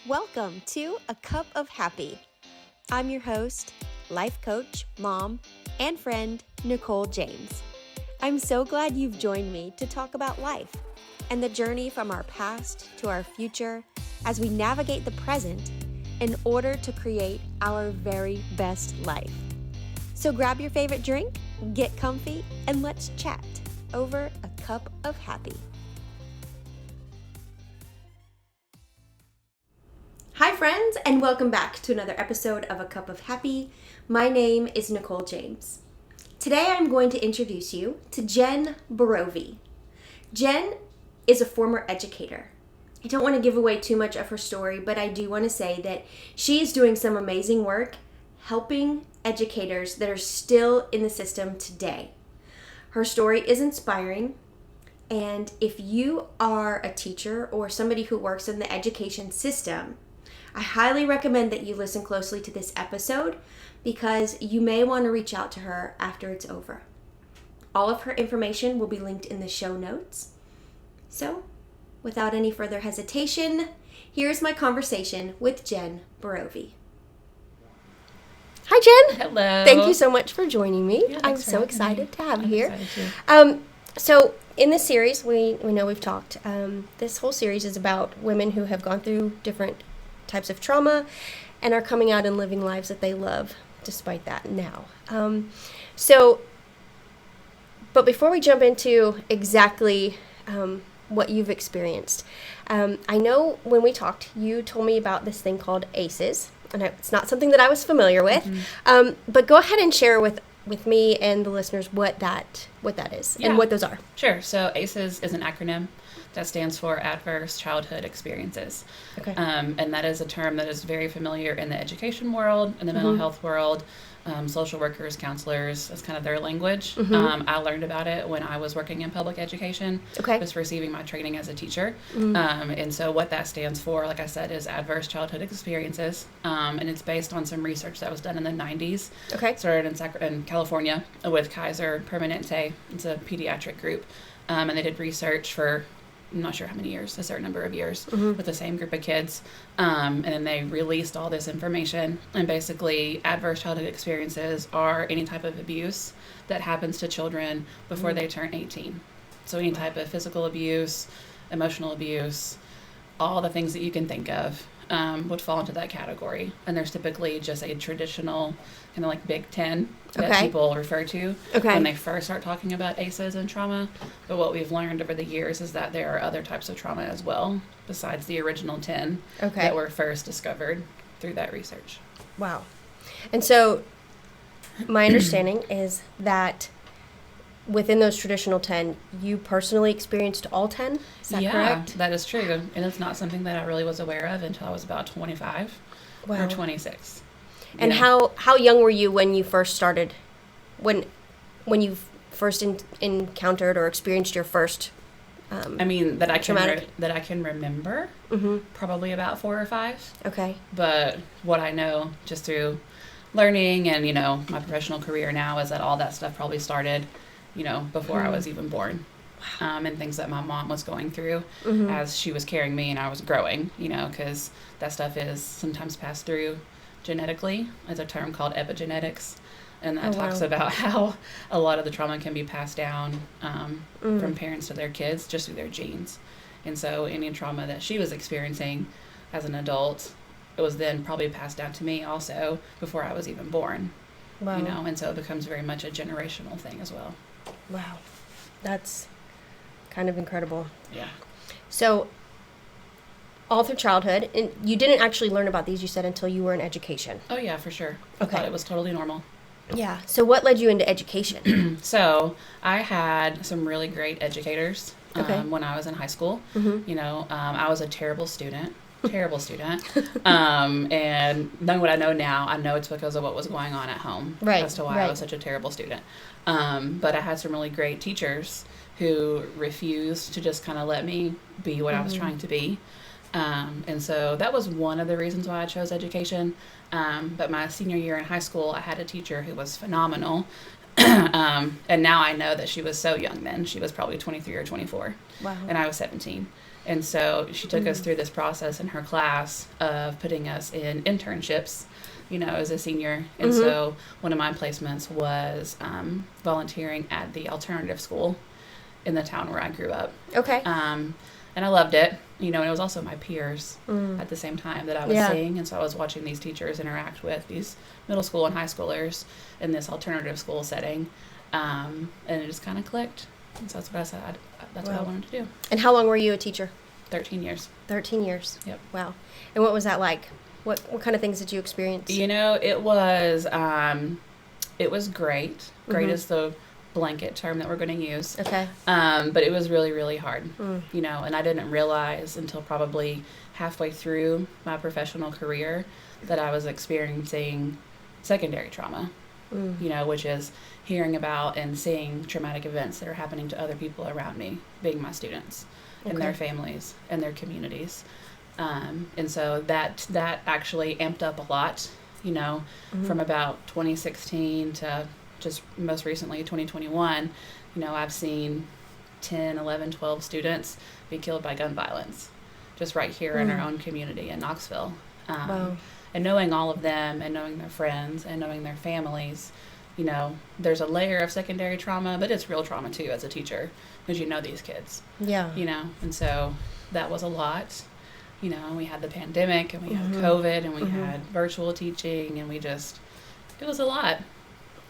Welcome to A Cup of Happy. I'm your host, life coach, mom, and friend, Nicole James. I'm so glad you've joined me to talk about life and the journey from our past to our future as we navigate the present in order to create our very best life. So grab your favorite drink, get comfy, and let's chat over a cup of happy. Hi friends, and welcome back to another episode of A Cup of Happy. My name is Nicole James. Today I'm going to introduce you to Jenn Borovy. Jenn is a former educator. I don't want to give away too much of her story, but I do want to say that she is doing some amazing work helping educators that are still in the system today. Her story is inspiring, and if you are a teacher or somebody who works in the education system, I highly recommend that you listen closely to this episode because you may want to reach out to her after it's over. All of her information will be linked in the show notes. So, without any further hesitation, here's my conversation with Jenn Borovy. Hi, Jenn. Hello. Thank you so much for joining me. Yeah, I'm so excited to have you here. Excited too. So in this series, we know we've talked. This whole series is about women who have gone through different types of trauma and are coming out and living lives that they love despite that now. But before we jump into exactly what you've experienced, I know when we talked, you told me about this thing called ACEs, and it's not something that I was familiar with. But go ahead and share with me and the listeners what that is and what those are. Sure. So ACEs is an acronym that stands for Adverse Childhood Experiences. Okay. And that is a term that is very familiar in the education world, in the mental health world, social workers, counselors. That's kind of their language. I learned about it when I was working in public education, just receiving my training as a teacher. And so what that stands for, like I said, is Adverse Childhood Experiences. And it's based on some research that was done in the 90s. Okay. Started in California with Kaiser Permanente. It's a pediatric group. And they did research for I'm not sure how many years, a certain number of years with the same group of kids. And then they released all this information. And basically, adverse childhood experiences are any type of abuse that happens to children before they turn 18. So any type of physical abuse, emotional abuse, all the things that you can think of would fall into that category. And there's typically just a traditional kind of like Big 10 that people refer to when they first start talking about ACEs and trauma. But what we've learned over the years is that there are other types of trauma as well, besides the original 10 that were first discovered through that research. Wow. And so my understanding is that within those traditional 10, you personally experienced all 10? Is that correct? Yeah, that is true. And it's not something that I really was aware of until I was about 25 or 26. And how young were you when you first started, when you first encountered or experienced your first that I can remember, probably about 4 or 5. Okay. But what I know just through learning and, my professional career now is that all that stuff probably started, before I was even born. And things that my mom was going through as she was carrying me and I was growing, because that stuff is sometimes passed through genetically. There's a term called epigenetics, and that talks about how a lot of the trauma can be passed down from parents to their kids just through their genes. And so any trauma that she was experiencing as an adult, it was then probably passed down to me also before I was even born. Wow. And so it becomes very much a generational thing as well. Wow. That's kind of incredible. Yeah. So all through childhood, and you didn't actually learn about these, you said, until you were in education. Oh, yeah, for sure. I thought it was totally normal. Yeah. So what led you into education? So I had some really great educators when I was in high school. I was a terrible student. And knowing what I know now, I know it's because of what was going on at home as to why I was such a terrible student. But I had some really great teachers who refused to just kind of let me be what I was trying to be. And so that was one of the reasons why I chose education. But my senior year in high school, I had a teacher who was phenomenal. And now I know that she was so young then. She was probably 23 or 24. Wow. And I was 17. And so she took us through this process in her class of putting us in internships, as a senior. And so one of my placements was volunteering at the alternative school in the town where I grew up. Okay. And I loved it, and it was also my peers at the same time that I was seeing. And so I was watching these teachers interact with these middle school and high schoolers in this alternative school setting. And it just kind of clicked. And so that's what I said. That's what I wanted to do. And how long were you a teacher? 13 years. 13 years. Yep. Wow. And what was that like? What kind of things did you experience? It was great. Great is the blanket term that we're going to use. Okay. But it was really, really hard, and I didn't realize until probably halfway through my professional career that I was experiencing secondary trauma, which is hearing about and seeing traumatic events that are happening to other people around me, being my students and their families and their communities. And so that actually amped up a lot, from about 2016 to just most recently 2021, I've seen 10, 11, 12 students be killed by gun violence just right here in our own community in Knoxville. Wow. And knowing all of them and knowing their friends and knowing their families, there's a layer of secondary trauma, but it's real trauma too as a teacher because you know these kids. Yeah. And so that was a lot. We had the pandemic and we had COVID and we had virtual teaching and it was a lot.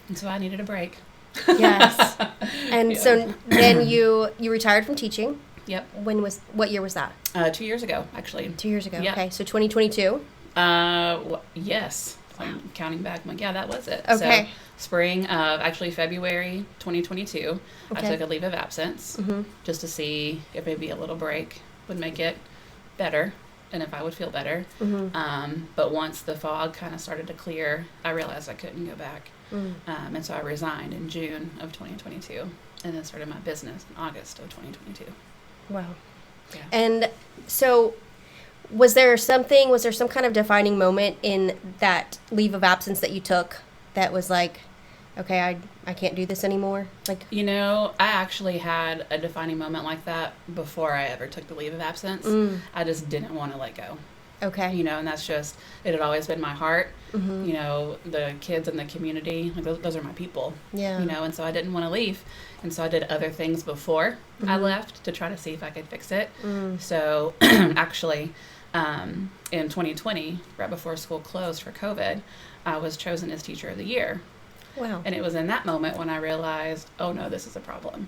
And so I needed a break. Yes. And so then you retired from teaching. Yep. What year was that? 2 years ago, actually. 2 years ago. Yep. Okay. So 2022. Yes. I'm counting back. I'm like, yeah, that was it. Okay. So spring of actually February 2022, I took a leave of absence just to see if maybe a little break would make it better and if I would feel better. But once the fog kind of started to clear, I realized I couldn't go back. And so I resigned in June of 2022 and then started my business in August of 2022. Wow. Yeah. And so was there some kind of defining moment in that leave of absence that you took that was like, okay, I can't do this anymore? Like, I actually had a defining moment like that before I ever took the leave of absence. I just didn't want to let go. Okay. And that's just, it had always been my heart. The kids in the community, like those are my people. Yeah. And so I didn't want to leave. And so I did other things before I left to try to see if I could fix it. So actually, in 2020, right before school closed for COVID, I was chosen as Teacher of the Year. Wow. And it was in that moment when I realized, oh no, this is a problem.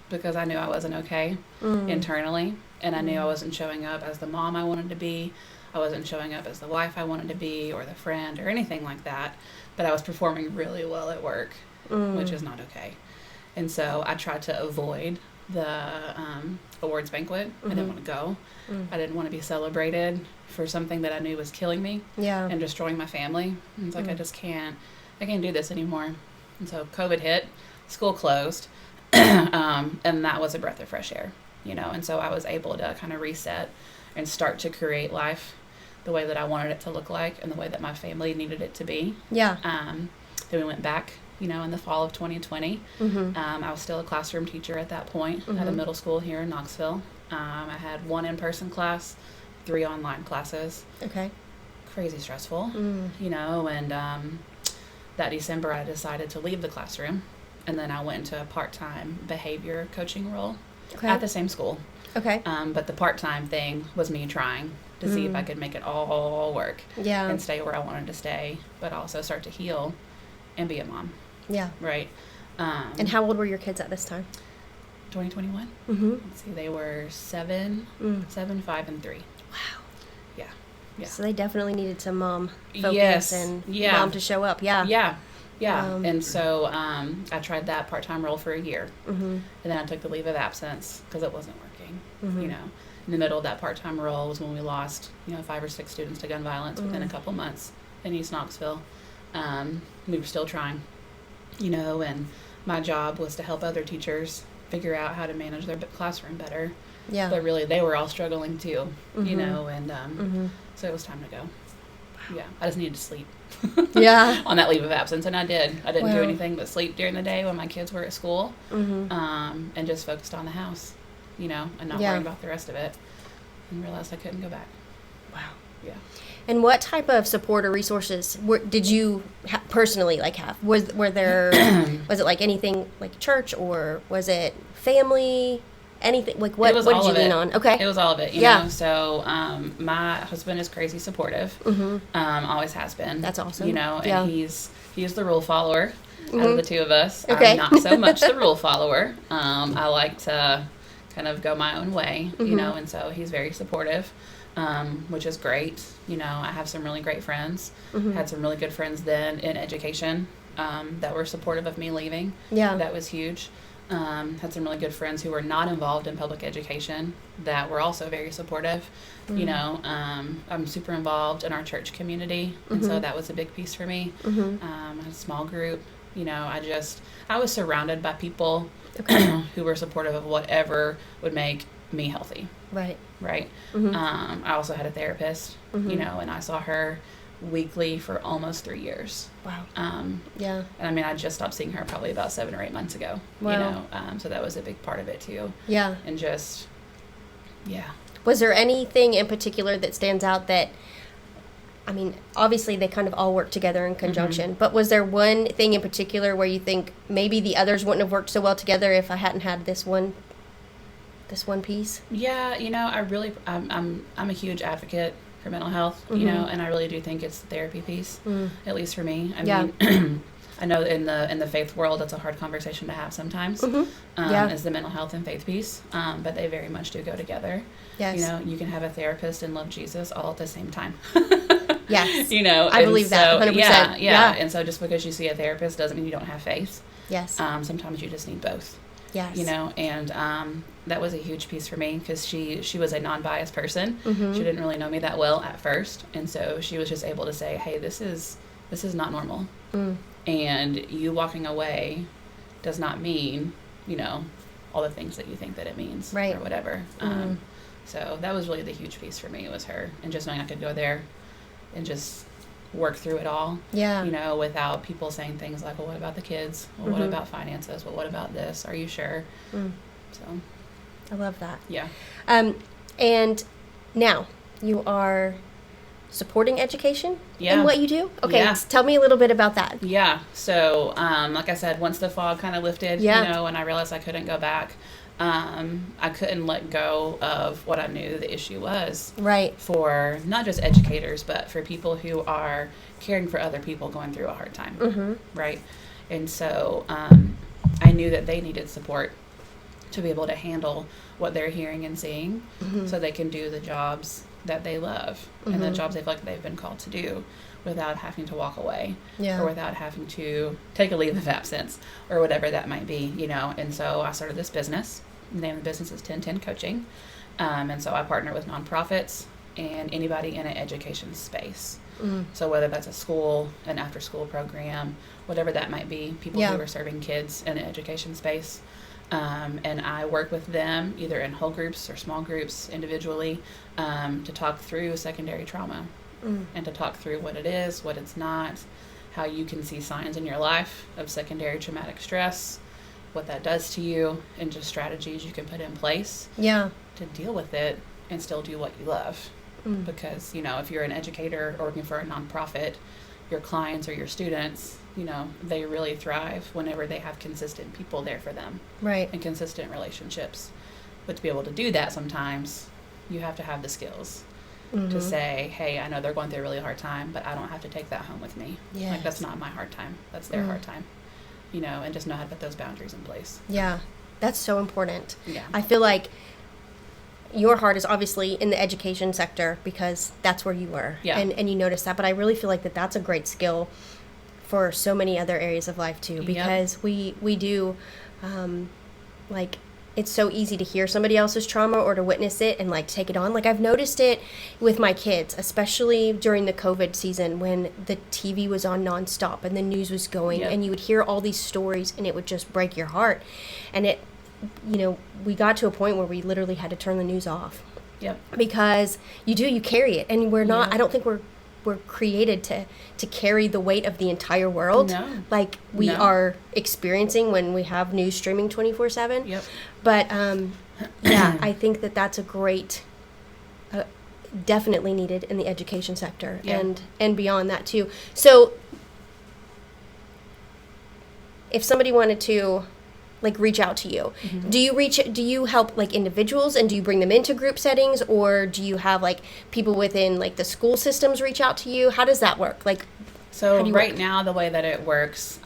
Because I knew I wasn't okay internally. And I knew I wasn't showing up as the mom I wanted to be. I wasn't showing up as the wife I wanted to be or the friend or anything like that. But I was performing really well at work, which is not okay. And so I tried to avoid the awards banquet. I didn't want to go. I didn't want to be celebrated for something that I knew was killing me and destroying my family. And it's like, I can't do this anymore. And so COVID hit, school closed, and that was a breath of fresh air, and so I was able to kind of reset and start to create life the way that I wanted it to look like and the way that my family needed it to be. Yeah. Then we went back, in the fall of 2020. I was still a classroom teacher at that point at a middle school here in Knoxville. I had 1 in-person class, 3 online classes. Okay. Crazy stressful, and that December I decided to leave the classroom, and then I went into a part-time behavior coaching role at the same school. Okay. But the part-time thing was me trying to see if I could make it all work and stay where I wanted to stay, but also start to heal and be a mom. Yeah. Right. And how old were your kids at this time? 2021. Let's see, they were 7, 5, and 3. Wow. Yeah. Yeah. So they definitely needed some mom focus and mom to show up. Yeah. Yeah. Yeah. And so I tried that part-time role for a year. And then I took the leave of absence because it wasn't working. In the middle of that part-time role was when we lost, 5 or 6 students to gun violence within a couple months in East Knoxville. We were still trying, and my job was to help other teachers figure out how to manage their classroom better. Yeah. But really, they were all struggling too, and so it was time to go. Wow. Yeah. I just needed to sleep. On that leave of absence, and I did. I didn't do anything but sleep during the day when my kids were at school, and just focused on the house, and not worrying about the rest of it. and realized I couldn't go back. Wow. Yeah. And what type of support or resources did you personally have? Were there, was it like anything like church, or was it family? Anything what did you lean on? Okay. It was all of it, you know. So my husband is crazy supportive. Always has been. That's awesome. You know, and he's the rule follower out of the two of us. Okay. I'm not so much the rule follower. I like to kind of go my own way, you know, and so he's very supportive. Which is great. You know, I have some really great friends. Had some really good friends then in education that were supportive of me leaving. Yeah. That was huge. Had some really good friends who were not involved in public education that were also very supportive. You know, I'm super involved in our church community, and so that was a big piece for me. I had a small group. You know, I was surrounded by people who were supportive of whatever would make me healthy. Right. I also had a therapist, you know, and I saw her weekly for almost 3 years. Wow. Yeah. And I mean, I just stopped seeing her probably about 7 or 8 months ago. Wow. You know, so that was a big part of it too. Yeah. And just, yeah. Was there anything in particular that stands out that, I mean, obviously they kind of all work together in conjunction, but was there one thing in particular where you think maybe the others wouldn't have worked so well together if I hadn't had this one piece? Yeah, you know, I'm a huge advocate for mental health, you know, and I really do think it's the therapy piece, at least for me. I mean, I know in the faith world, it's a hard conversation to have sometimes, is the mental health and faith piece, but they very much do go together. Yes. You know, you can have a therapist and love Jesus all at the same time. Yes. You know, I believe that 100%. Yeah. And so just because you see a therapist doesn't mean you don't have faith. Yes. Sometimes you just need both. Yes. You know, and that was a huge piece for me because she was a non-biased person. She didn't really know me that well at first, and so she was just able to say, hey, this is not normal. And you walking away does not mean, you know, all the things that you think that it means, right, or whatever. So that was really the huge piece for me, was her, and just knowing I could go there and just work through it all. Yeah. You know, without people saying things like, well, what about the kids? Well, what about finances? Well, what about this? Are you sure? So I love that. Yeah. And now you are supporting education in what you do? Okay, tell me a little bit about that. Yeah. So, like I said, once the fog kind of lifted, you know, and I realized I couldn't go back, I couldn't let go of what I knew the issue was. Right. For not just educators, but for people who are caring for other people going through a hard time. Right. And so I knew that they needed support to be able to handle what they're hearing and seeing, so they can do the jobs that they love and the jobs they've been called to do without having to walk away or without having to take a leave of absence or whatever that might be, you know. And so I started this business. The name of the business is 1010 Coaching. And so I partner with nonprofits and anybody in an education space. So whether that's a school, an after-school program, whatever that might be, people who are serving kids in the education space. And I work with them either in whole groups or small groups individually to talk through secondary trauma and to talk through what it is, what it's not, how you can see signs in your life of secondary traumatic stress, what that does to you, and just strategies you can put in place to deal with it and still do what you love. Because, you know, if you're an educator or working for a nonprofit, your clients or your students, you know, they really thrive whenever they have consistent people there for them. Right. And consistent relationships. But to be able to do that sometimes, you have to have the skills to say, hey, I know they're going through a really hard time, but I don't have to take that home with me. Yes. Like, that's not my hard time. That's their hard time. You know, and just know how to put those boundaries in place. Yeah. That's so important. Yeah. I feel like your heart is obviously in the education sector because that's where you were. Yeah. And you notice that. But I really feel like that's a great skill for so many other areas of life too, because we do, like, it's so easy to hear somebody else's trauma or to witness it and like take it on. Like, I've noticed it with my kids, especially during the COVID season when the TV was on nonstop and the news was going and you would hear all these stories and it would just break your heart. And it, you know, we got to a point where we literally had to turn the news off. Yep. Because you carry it, and we're not, I don't think we're created to carry the weight of the entire world like we are experiencing when we have news streaming 24/7. Yep. But I think that's a great definitely needed in the education sector Yeah. and beyond that too. So if somebody wanted to like reach out to you, do you help like individuals, and do you bring them into group settings, or do you have like people within like the school systems reach out to you? How does that work? Like, So right now, the way that it works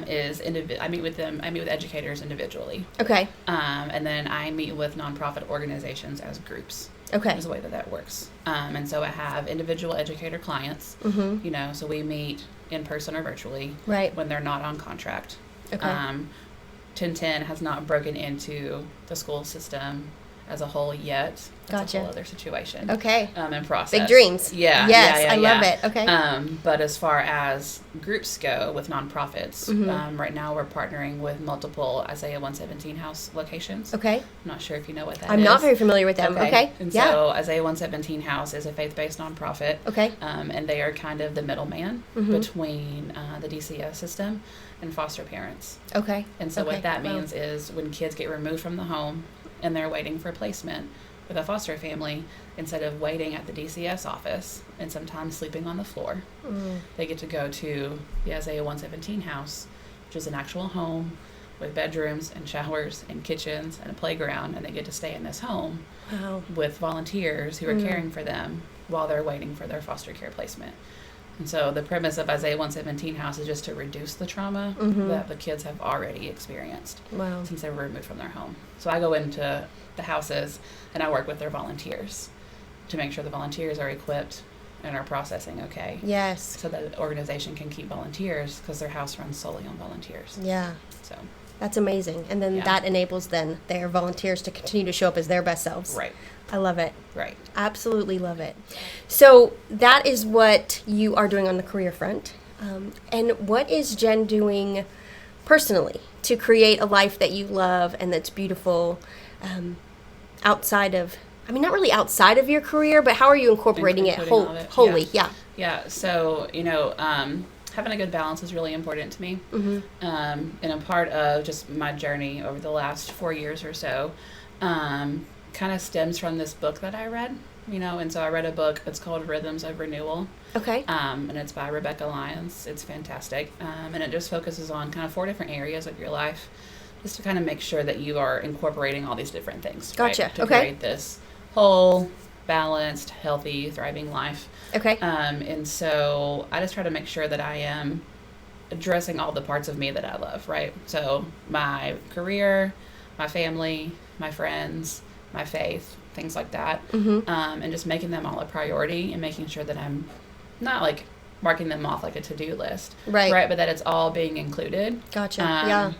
is I meet with educators individually. Okay. And then I meet with nonprofit organizations as groups. Okay. Is the way that works. And so I have individual educator clients, so we meet in person or virtually Right. when they're not on contract. Okay. 1010 has not broken into the school system as a whole yet. That's Gotcha. a whole other situation. Okay. And process. Big dreams. Yeah. Yes, I love it. Okay. But as far as groups go with nonprofits, right now we're partnering with multiple Isaiah 117 House locations. Okay. I'm not sure if you know what that is. I'm not very familiar with them. Okay. And yeah. so Isaiah 117 House is a faith-based nonprofit. Okay. And they are kind of the middleman between the DCS system and foster parents. Okay. And so Okay. what that means is when kids get removed from the home and they're waiting for placement with a foster family, instead of waiting at the DCS office and sometimes sleeping on the floor, they get to go to the Isaiah 117 House, which is an actual home with bedrooms and showers and kitchens and a playground, and they get to stay in this home Wow. with volunteers who are caring for them while they're waiting for their foster care placement. And so the premise of Isaiah 117 House is just to reduce the trauma that the kids have already experienced Wow. since they were removed from their home. So I go into the houses and I work with their volunteers to make sure the volunteers are equipped and are processing okay. Yes. So that the organization can keep volunteers because their house runs solely on volunteers. Yeah. So That's amazing. And then Yeah. that enables then their volunteers to continue to show up as their best selves. right, I love it. right. Absolutely love it. So that is what you are doing on the career front. And what is Jenn doing personally to create a life that you love and that's beautiful outside of, not really outside of your career, but how are you incorporating it, Including all of it, wholly? Yeah. Yeah, so, having a good balance is really important to me. And a part of just my journey over the last 4 years or so kind of stems from this book that I read, and so I read a book that's called Rhythms of Renewal. Okay. And it's by Rebecca Lyons. It's fantastic. And it just focuses on kind of 4 different areas of your life just to kind of make sure that you are incorporating all these different things. Gotcha. Right? To Okay. create this whole, balanced, healthy, thriving life. Okay. And so I just try to make sure that I am addressing all the parts of me that I love, right? So my career, my family, my friends, my faith, things like that. And just making them all a priority and making sure that I'm not like marking them off like a to-do list. Right. But that it's all being included. Gotcha. Yeah.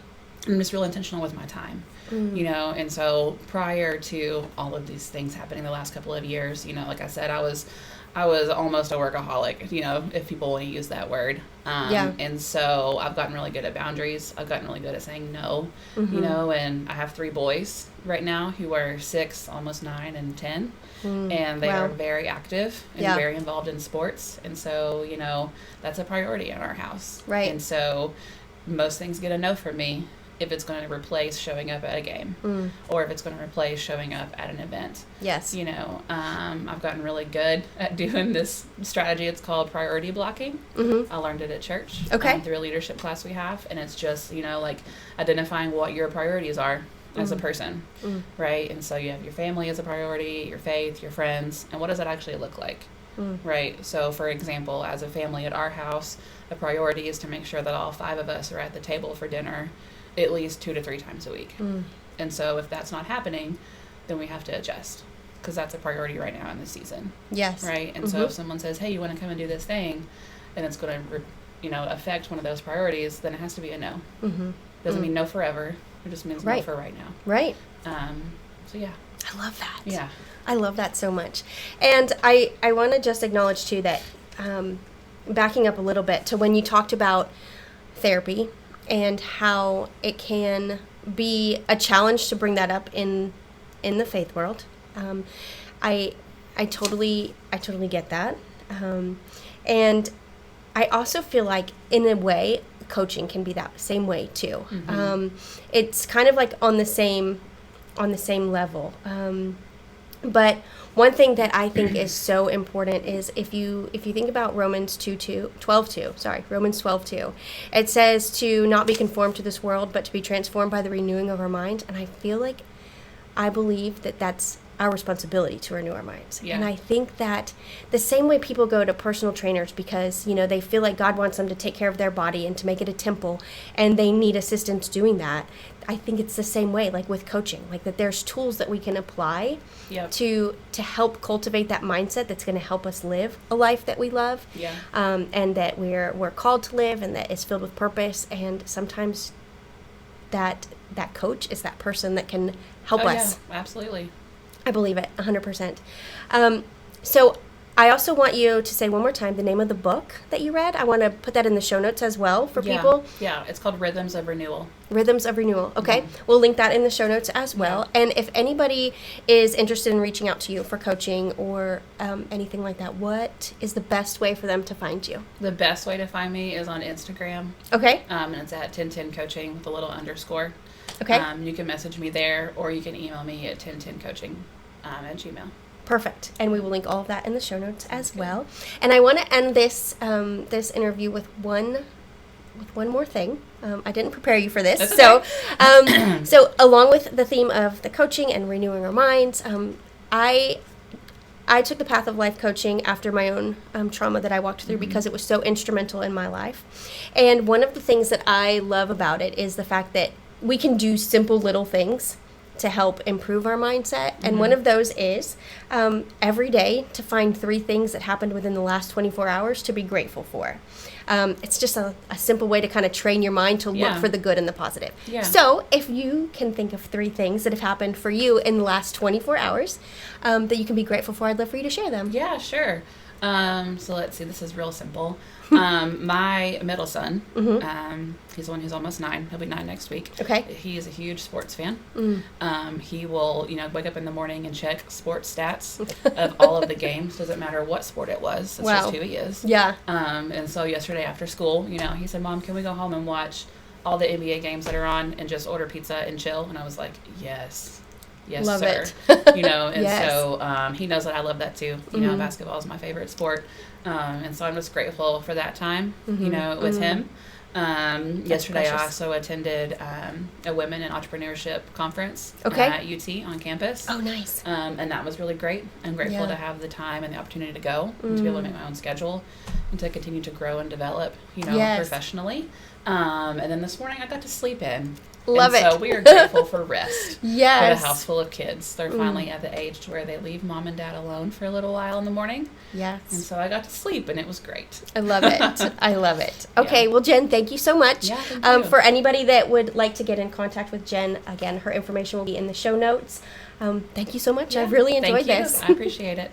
I'm just real intentional with my time. And so prior to all of these things happening the last couple of years, like I said, I was almost a workaholic, if people want to use that word. And so I've gotten really good at boundaries. I've gotten really good at saying no, and I have 3 boys right now who are 6, almost 9, and 10. And they Wow. are very active and Yeah. very involved in sports. And so, that's a priority in our house. Right. And so most things get a no from me if it's going to replace showing up at a game or if it's going to replace showing up at an event. Yes. I've gotten really good at doing this strategy. It's called priority blocking. I learned it at church. Okay. Through a leadership class we have. And it's just, like identifying what your priorities are as a person, right? And so you have your family as a priority, your faith, your friends, and what does that actually look like? Right. So for example, as a family at our house, the priority is to make sure that all 5 of us are at the table for dinner at least 2 to 3 times a week. And so if that's not happening, then we have to adjust because that's a priority right now in the season. Yes. Right. And so if someone says, hey, you want to come and do this thing, and it's going to, affect one of those priorities, then it has to be a no. Doesn't mean no forever. It just means no for right now. Right. So yeah. I love that. Yeah. I love that so much. And I want to just acknowledge too that backing up a little bit to when you talked about therapy and how it can be a challenge to bring that up in the faith world. I totally get that. And I also feel like in a way coaching can be that same way too. It's kind of like on the same level. But one thing that I think is so important is if you think about Romans 12:2, it says to not be conformed to this world, but to be transformed by the renewing of our mind. And I believe that that's our responsibility to renew our minds. Yeah. And I think that the same way people go to personal trainers because, they feel like God wants them to take care of their body and to make it a temple, and they need assistance doing that. I think it's the same way, like with coaching, like that there's tools that we can apply to help cultivate that mindset that's going to help us live a life that we love, and that we're called to live, and that is filled with purpose. And sometimes that coach is that person that can help us. Yeah, absolutely. I believe it, 100%. So I also want you to say one more time the name of the book that you read. I want to put that in the show notes as well for people. Yeah, it's called Rhythms of Renewal. Rhythms of Renewal. Okay. We'll link that in the show notes as well. Yeah. And if anybody is interested in reaching out to you for coaching or anything like that, what is the best way for them to find you? The best way to find me is on Instagram. Okay. And it's at 1010coaching with a little underscore. Okay. You can message me there, or you can email me at 1010coaching at Gmail. Perfect. And we will link all of that in the show notes as well. And I want to end this this interview with one more thing. I didn't prepare you for this. That's okay. So so along with the theme of the coaching and renewing our minds, I took the path of life coaching after my own trauma that I walked through because it was so instrumental in my life. And one of the things that I love about it is the fact that we can do simple little things to help improve our mindset. And one of those is every day to find 3 things that happened within the last 24 hours to be grateful for. It's just a simple way to kind of train your mind to look for the good and the positive. Yeah. So if you can think of 3 things that have happened for you in the last 24 hours that you can be grateful for, I'd love for you to share them. Yeah, sure. So let's see, this is real simple. My middle son, he's the one who's almost 9. He'll be 9 next week. Okay. He is a huge sports fan. He will, wake up in the morning and check sports stats of all of the games. Doesn't matter what sport it was. That's just who he is. Yeah. And so yesterday after school, he said, "Mom, can we go home and watch all the NBA games that are on and just order pizza and chill?" And I was like, yes. Yes, love sir. It. And so he knows that I love that too. Basketball is my favorite sport. And so I'm just grateful for that time, with him. Yesterday I also attended a women in entrepreneurship conference at UT on campus. Oh, nice. And that was really great. I'm grateful to have the time and the opportunity to go and to be able to make my own schedule and to continue to grow and develop, professionally. And then this morning I got to sleep in. Love it. So we are grateful for rest. Yes. For the house full of kids. They're finally at the age to where they leave mom and dad alone for a little while in the morning. Yes. And so I got to sleep, and it was great. I love it. I love it. Okay, well, Jen, thank you so much. Yeah, thank you. For anybody that would like to get in contact with Jen, again, her information will be in the show notes. Thank you so much. Yeah, I've really enjoyed this. I appreciate it.